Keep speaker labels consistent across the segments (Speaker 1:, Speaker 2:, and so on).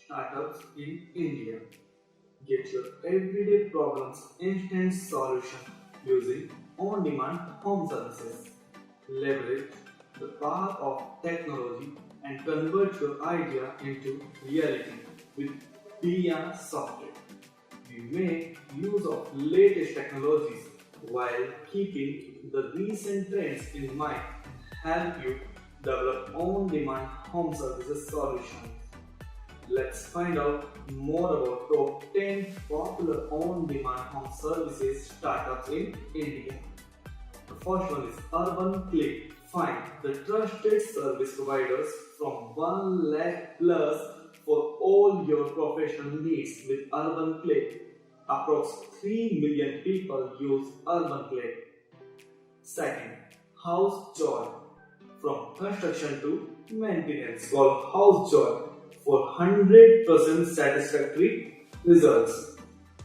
Speaker 1: startups in India. Get your everyday problems instant solution using on-demand home services. Leverage the power of technology and convert your idea into reality with Softech. We make use of latest technologies while keeping the recent trends in mind and help you develop on-demand home services solutions. Let's find out more about top 10 popular on-demand home services startups in India. The first one is Urban Click. Find the trusted service providers from 1 lakh plus for all your professional needs with Urban Click. Approx 3 million people use Urban Click. Second, House Joy. From construction to maintenance, call House Joy for 100% satisfactory results.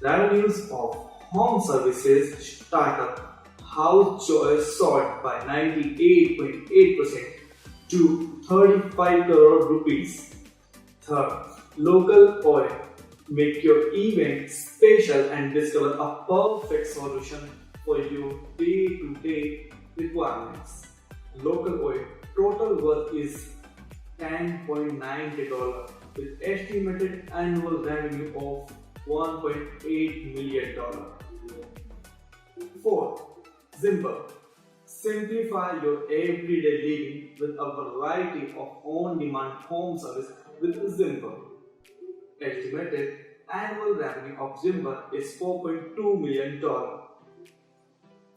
Speaker 1: Revenues of home services startup House Joy soared by 98.8% to 35 crore rupees. Third, Local Oil. Make your event special and discover a perfect solution for your day-to-day requirements. Local Oil total worth is $10.90 with estimated annual revenue of $1.8 million. Fourth, Zimper. Simplify your everyday living with a variety of on-demand home service with Zimper. Estimated annual revenue of Zimper is $4.2 million.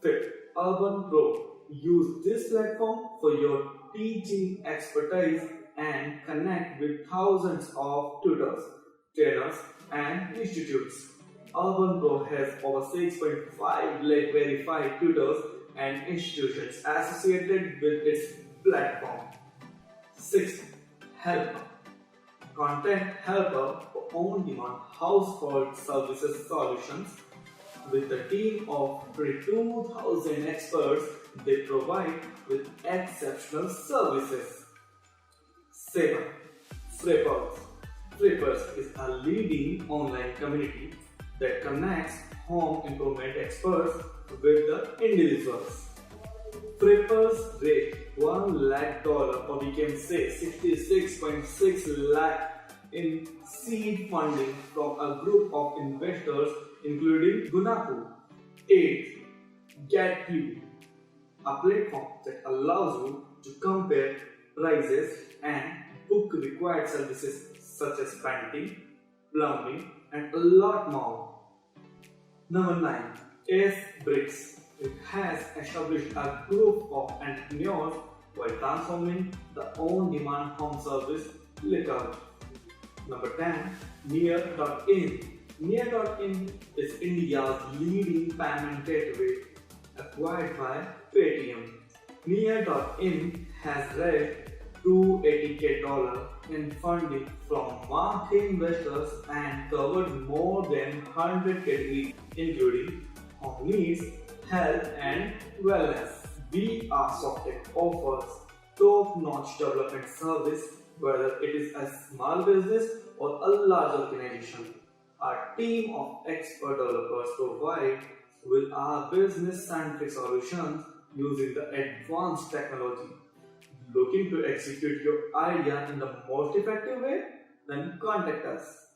Speaker 1: Fifth, Urban Pro. Use this platform for your teaching expertise and connect with thousands of tutors, trainers, and institutes. Urban Pro has over 6.5 lakh verified tutors and institutions associated with its platform. 6. Helper. Content Helper for on-demand household services solutions. With a team of 22,000 experts, they provide with exceptional services. 7. Flippers. Flippers is a leading online community that connects home improvement experts with the individuals. Flippers raised $1 lakh or we can say 66.6 lakh in seed funding from a group of investors including Gunapu. 8. Get You, a platform that allows you to compare prices and book required services such as painting, plumbing, and a lot more. Number 9. S-Bricks. It has established a group of entrepreneurs while transforming the on-demand home service lookout. Number 10. Near.in. Near.in is India's leading payment gateway acquired by Paytm. Near.in has raised $280K in funding from marquee investors and covered more than 100 categories including home needs, health and wellness. Softech offers top-notch development service whether it is a small business or a large organization. Our team of expert developers provide with our business-centric solutions using the advanced technology. Looking to execute your idea in the most effective way? Then contact us.